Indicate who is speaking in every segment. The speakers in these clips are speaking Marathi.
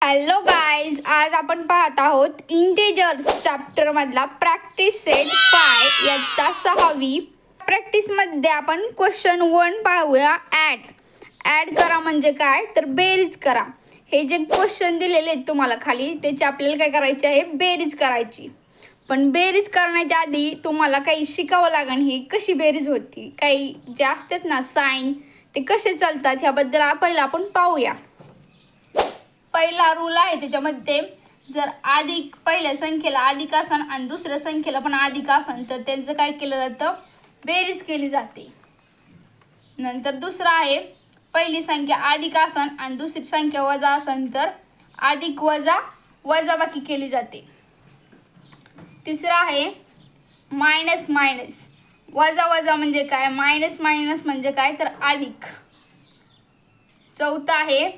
Speaker 1: हॅलो गाइज, आज आपण पाहत आहोत इंटिजर्स चॅप्टर मधला प्रॅक्टिस सेट 5 इयत्ता 6वी। प्रॅक्टिस मध्ये आपण क्वेश्चन 1 पाहूया। ऍड करा म्हणजे काय तर बेरीज करा। हे जे क्वेश्चन दिलेले आहेत तुम्हाला खाली त्याची आपल्याला काय करायचे आहे, बेरीज करायची। पण बेरीज करण्याच्या आधी तुम्हाला काही शिकावं लागेल, ही कशी बेरीज होती, काही जे असतात ना साइन ते कसे चालतात ह्याबद्दल पहिला आपण पाहूया। पहिला रूल आहे त्याच्यामध्ये, जर अधिक पहिल्या संख्येला अधिक असन आणि दुसऱ्या संख्येला पण अधिक असन तर त्यांचं काय केलं जातं, बेरीज केली जाते। नंतर दुसरा आहे, पहिली संख्या अधिक असन आणि दुसरी संख्या वजा असन तर अधिक वजा वजाबाकी केली जाते। तिसरा आहे मायनस मायनस, वजा वजा म्हणजे काय, मायनस मायनस म्हणजे काय तर अधिक। चौथा आहे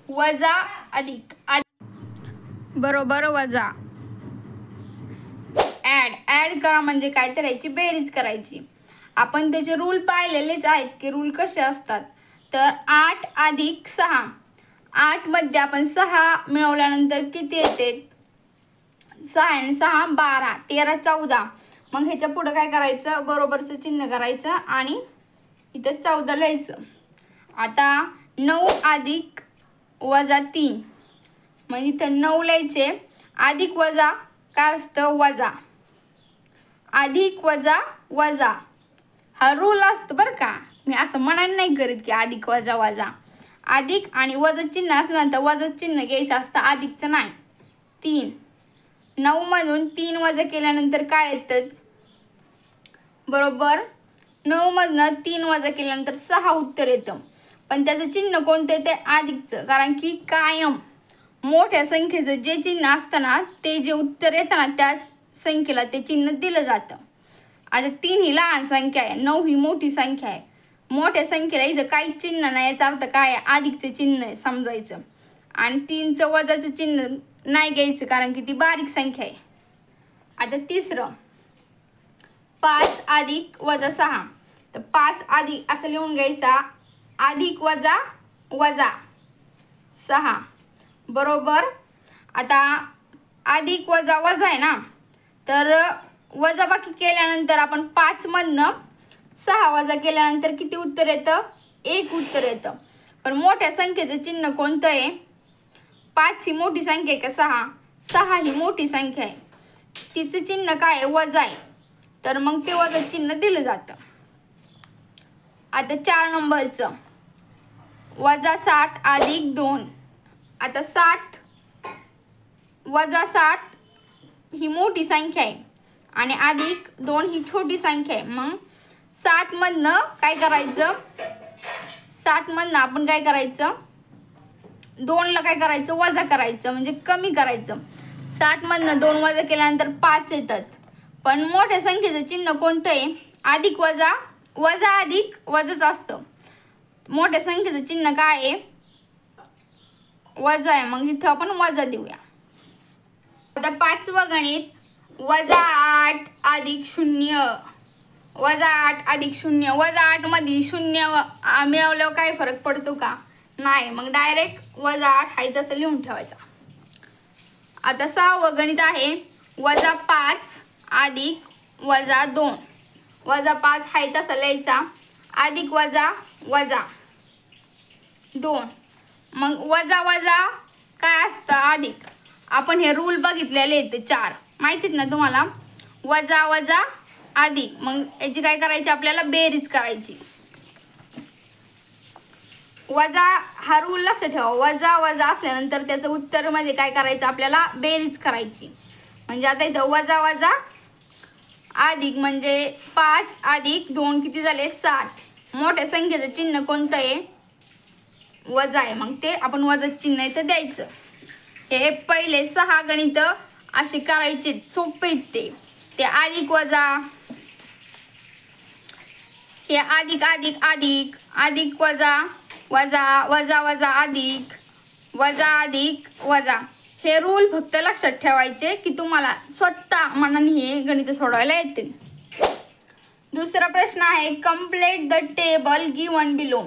Speaker 1: वजा अधिक बरोबर वजा। ऍड करा म्हणजे काय तर याची बेरीज करायची। आपण त्याचे रूल पाहिलेलेच आहेत की रूल कसे असतात। तर 8 अधिक 6, 8 मध्ये आपण 6 मिळवल्यानंतर किती येते, 6 आणि 6 12, 13 14। मग ह्याच्या पुढे काय करायचं, बरोबरचं चिन्ह करायचं आणि इथे 14 लिहायचं। आता 9 अधिक वजा 3, म्हणजे इथं 9 लिहायचे, अधिक वजा काय असतं वजा, अधिक वजा वजा हा रूल असतो बरं का। मी असं म्हणायला नाही करीत की अधिक वजा वजा, अधिक आणि वजा चिन्ह असल्यानंतर वजा चिन्ह घ्यायचं असतं, अधिकचं नाही। 3, 9 मधून 3 वजा केल्यानंतर काय येतं, बरोबर 9 मधनं 3 वजा केल्यानंतर 6 उत्तर येतं। पण त्याचं चिन्ह कोणतं येते, अधिकचं, कारण की कायम मोठ्या संख्येचं जे चिन्ह असतं ना ते जे उत्तर येतं ना त्या संख्येला ते चिन्ह दिलं जातं। आता 3 ही लहान संख्या आहे, 9 ही मोठी संख्या आहे। मोठ्या संख्येला इथं काही चिन्ह नाही, याचा अर्थ काय आहे, अधिकचं चिन्ह आहे समजायचं। आणि 3चं वजाचं चिन्ह नाही घ्यायचं कारण की ती बारीक संख्या आहे। आता तिसरं 5 अधिक वजा 6, तर 5 अधिक असं लिहून घ्यायचा, अधिक वजा वजा 6 बरोबर। आता अधिक वजा वजा आहे ना, तर वजाबाकी केल्यानंतर आपण 5 मधनं 6 वजा केल्यानंतर किती उत्तर येतं, 1 उत्तर येतं। पण मोठ्या संख्येचं चिन्ह कोणतं आहे, 5 ही मोठी संख्या आहे का 6 ही मोठी संख्या आहे, तिचं चिन्ह काय आहे वजा आहे, तर मग ते वजा चिन्ह दिलं जातं। आता 4 नंबरचं वजा 7 अधिक 2, आता 7 वजा 7 ही मोठी संख्या आहे आणि अधिक 2 ही छोटी संख्या आहे। मग 7 मधनं काय करायचं, 7 मधनं आपण काय करायचं, 2 ला काय करायचं वजा करायचं, म्हणजे कमी करायचं। 7 मधनं 2 वजा केल्यानंतर 5 येतात। पण मोठ्या संख्येचं चिन्ह कोणतं आहे, अधिक वजा वजा अधिक वजाच असतं। मोठ्या संख्येचं चिन्ह काय आहे, वजा आहे, मग इथं आपण वजा देऊया। आता 5वं गणित वजा 8 अधिक 0, वजा 8 अधिक 0, वजा 8 मध्ये 0 मिळवल्यावर काय फरक पडतो का, नाही, मग डायरेक्ट वजा 8 आहे तसं लिहून ठेवायचा। आता 6वं गणित आहे वजा 5 अधिक वजा 2, वजा 5 आहे तसं लिहायचा, अधिक वजा वजा 2, मग वजा वजा काय असतं अधिक। आपण हे रूल बघितलेले आहेत 4 माहितीत ना तुम्हाला, वजा वजा अधिक, मग याची काय करायची आपल्याला बेरीज करायची। वजा हा रूल लक्षात ठेवा, वजा वजा असल्यानंतर त्याचं उत्तर मध्ये काय करायचं आपल्याला बेरीज करायची। म्हणजे आता इथं वजा वजा अधिक म्हणजे 5 अधिक 2 किती झाले 7, मोठ्या संख्येचं चिन्ह कोणतं आहे वजा आहे, मग ते आपण वजा चिन्ह इथं द्यायचं। हे पहिले 6 गणित असे करायचे, सोपे आहेत ते अधिक वजा, हे अधिक अधिक अधिक, अधिक वजा वजा वजा वजा अधिक, वजा अधिक वजा। हे रूल फक्त लक्षात ठेवायचे की तुम्हाला स्वतः मनाने हे गणित सोडवायला येतील। दुसरा प्रश्न आहे complete the table given below,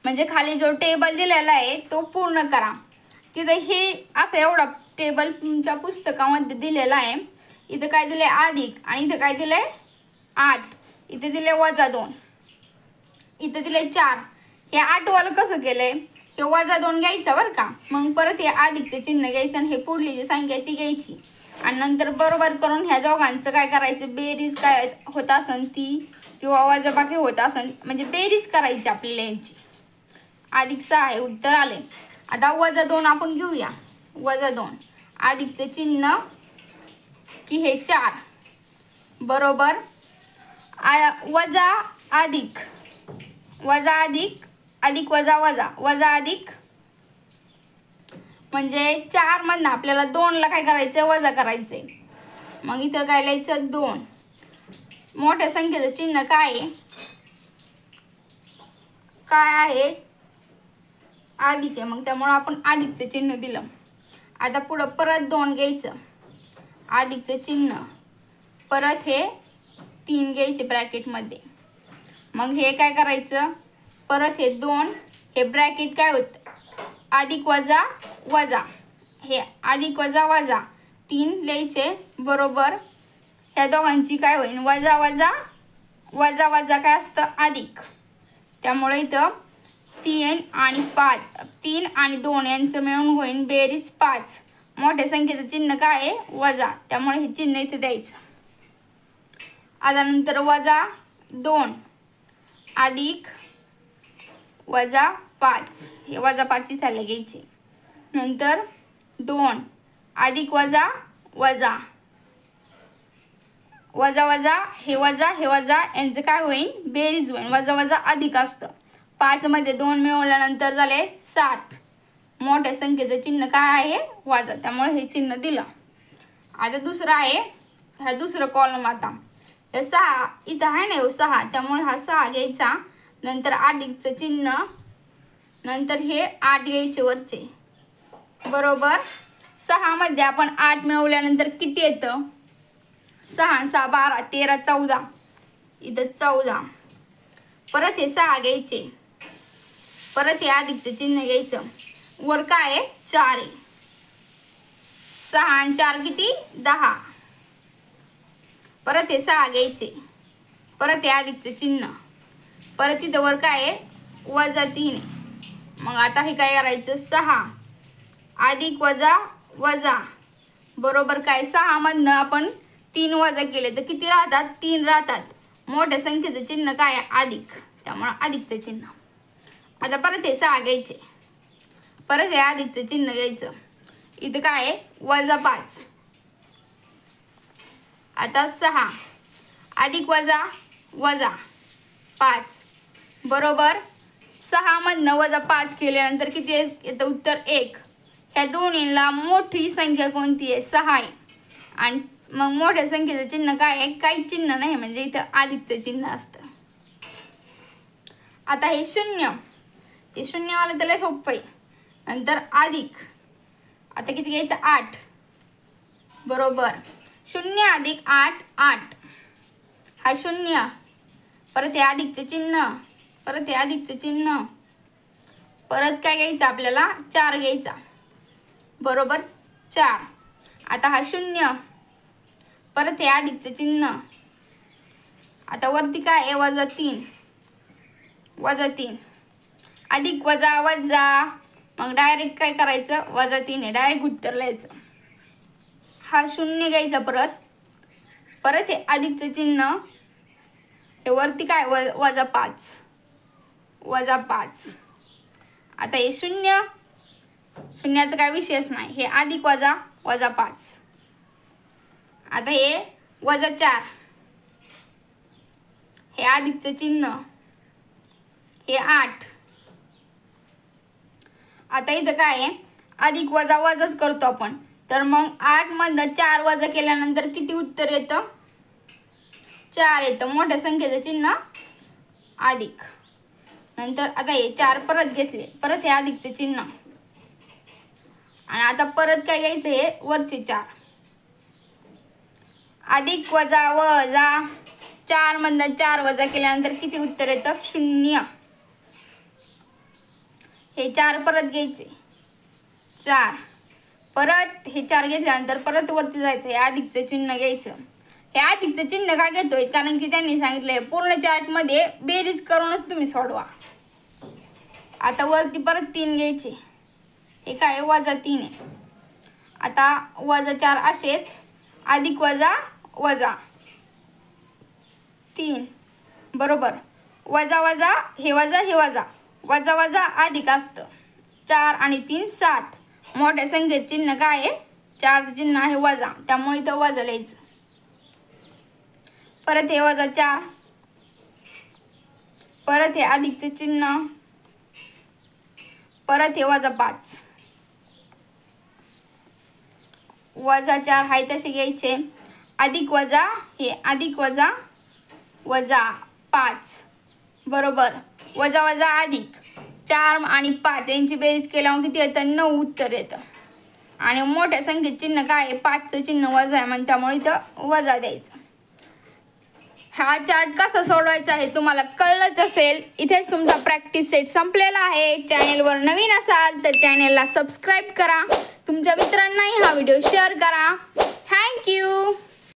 Speaker 1: म्हणजे खाली जो टेबल दिलेला आहे तो पूर्ण करा। तिथे हे असं एवढा टेबल तुमच्या पुस्तकामध्ये दिलेला आहे. इथं काय दिलंय अधिक आणि इथं काय दिलंय 8, इथे दिले -2, इथं दिले 4. हे 8 वालं कसं केलंय, हे -2 घ्यायचं बरं का. मग परत हे अधिकचे चिन्ह घ्यायचं आणि हे पुढली जी संख्या ती घ्यायची आणि नंतर बरोबर करून ह्या दोघांचं काय करायचं, बेरीज काय होत असन ती किंवा वजाबाकी होत असन म्हणजे बेरीज करायची आपल्याला यांची. +6 हे उत्तर आले. आता -2 आपण घेऊया. -2 अधिकचे चिन्ह की हे 4 बरोबर वजा अधिक, वजा अधिक, अधिक वजा वजा, वजा अधिक म्हणजे 4 मधनं आपल्याला 2 ला काय करायचं, वजा करायचंय. मग इथं काय लिहायचं 2. मोठ्या संख्येचं चिन्ह काय आहे, काय आहे, अधिक आहे. मग त्यामुळे आपण अधिकचं चिन्ह दिलं. आता पुढं परत 2 घ्यायचं, अधिकचं चिन्ह, परत हे 3 घ्यायचे ब्रॅकेटमध्ये. मग हे काय करायचं, परत हे 2, हे ब्रॅकेट काय होतं, अधिक वजा वजा, हे अधिक वजा वजा 3 लिहायचे बरोबर. ह्या दोघांची काय होईल, वजा वजा वजा वजा काय असतं, अधिक. त्यामुळे इथं 3 आणि 5, 3 आणि 2 यांचं मिळून होईल बेरीज 5. मोठ्या संख्येचं चिन्ह काय आहे, वजा, त्यामुळे हे चिन्ह इथे द्यायचं. आता नंतर -2 अधिक -5, हे -5 इथे घ्यायचे. नंतर 2 अधिक वजा वजा, वजा वजा हे वजा यांचं काय होईल, बेरीज होईल. वजा वजा अधिक असतं. 5 मध्ये 2 मिळवल्यानंतर झाले 7. मोठ्या संख्येचं चिन्ह काय आहे, वजा, त्यामुळे हे चिन्ह दिलं. आता दुसरं आहे, हा दुसरं कॉलम. आता हे 6 इथं आहे ना, 6, त्यामुळे हा 6 घ्यायचा. नंतर अधिकचं चिन्ह, नंतर हे 8 घ्यायचे वरचे बरोबर. 6 मध्ये आपण 8 मिळवल्यानंतर किती येतं, 6 6 12 13 14, इथं 14. परत हे 6 घ्यायचे, परत हे अधिकचं चिन्ह घ्यायचं. वर काय आहे, 4 आहे. 6 आणि 4 किती, 10. परत हे 6 घ्यायचे, परत हे अधिकचं चिन्ह, परत इथं वर काय आहे, -3. मग आता हे काय करायचं, 6 अधिक वजा वजा बरोबर काय, 6 मधनं आपण 3 वजा केले तर किती राहतात, 3 राहतात. मोठ्या संख्येचं चिन्ह काय आहे, अधिक, त्यामुळे अधिकचं चिन्ह. आता परत हे 6 घ्यायचे, परत हे अधिकचं चिन्ह घ्यायचं. इथं काय आहे, -5. आता 6 अधिक वजा वजा 5 बरोबर. 6 मधनं -5 केल्यानंतर किती येतं उत्तर, 1. ह्या दोन्हीला मोठी संख्या कोणती आहे, 6 आहे. आणि मग मोठ्या संख्येचं चिन्ह काय आहे, काही चिन्ह नाही, म्हणजे इथं अधिकचं चिन्ह असतं. आता हे 0, हे 0 वाला त्याला सोपं आहे. नंतर अधिक, आता किती घ्यायचं, 8 बरोबर. 0 अधिक 8 8, हा 0, परत हे अधिकचं चिन्ह, परत हे अधिकचं चिन्ह, परत काय घ्यायचं आपल्याला, 4 घ्यायचा बरोबर 4. आता हा 0, परत हे अधिकचं चिन्ह, आता वरती काय आहे, -3, -3 अधिक वजा वजा, मग डायरेक्ट काय करायचं, -3 आहे, डायरेक्ट उत्तर लिहायचं. हा 0 घ्यायचा, परत हे अधिकचं चिन्ह, हे वरती काय, -5, -5. आता हे 0, शून्याचा काय विषयच नाही, हे अधिक वजा -5. आता हे -4, हे अधिकचं चिन्ह, हे 8. आता इथं काय आहे, अधिक वजा वजाच करतो आपण. तर मग 8 मधनं 4 वजा केल्यानंतर किती उत्तर येतं, 4 येतं. मोठ्या संख्येचं चिन्ह अधिक. नंतर आता हे 4 परत घेतले, परत हे अधिकचं चिन्ह, आणि आता परत काय घ्यायचं, हे वरचे 4. अधिक वजा वजा 4 मधनं 4 वजा केल्यानंतर किती उत्तर येतं, 0. हे 4 परत घ्यायचे, 4. परत हे 4 घेतल्यानंतर परत वरती जायचं, हे अधिकचं चिन्ह घ्यायचं. हे अधिकचं चिन्ह का घेतोय, कारण की त्यांनी सांगितलंय पूर्ण चार्टमध्ये बेरीज करूनच तुम्ही सोडवा. आता वरती परत 3 घ्यायचे, हे काय -3 आहे. आता -4 असेच, अधिक वजा वजा 3 बरोबर, वजा वजा हे वजा हे वजा, वजा वजा अधिक असतं. 4 आणि 3 7. मोठ्या संख्येचं चिन्ह काय आहे, 4चं चिन्ह आहे वजा, त्यामुळे इथं वजा लिहायचं. परत हे -4, परत हे अधिकचे चिन्ह, परत हे -5. -4 आहे तसे घ्यायचे, अधिक वजा हे अधिक वजा वजा 5 बरोबर, वजा वजा अधिक 4 आणि 5 यांची बेरीज केल्यावर किती येतं, 9 उत्तर येतं. आणि मोठ्या संख्येचं चिन्ह काय आहे, 5चं चिन्ह वजा आहे, म्हणजे त्यामुळे इथं वजा द्यायचं. हा चार्ट कसा सोडवायचा आहे तुम्हाला कळलंच असेल. इथेच तुमचा प्रॅक्टिस सेट संपलेला आहे. चॅनेलवर नवीन असाल तर चॅनेलला सबस्क्राईब करा, तुमच्या मित्रांनाही हा व्हिडिओ शेअर करा. थँक्यू.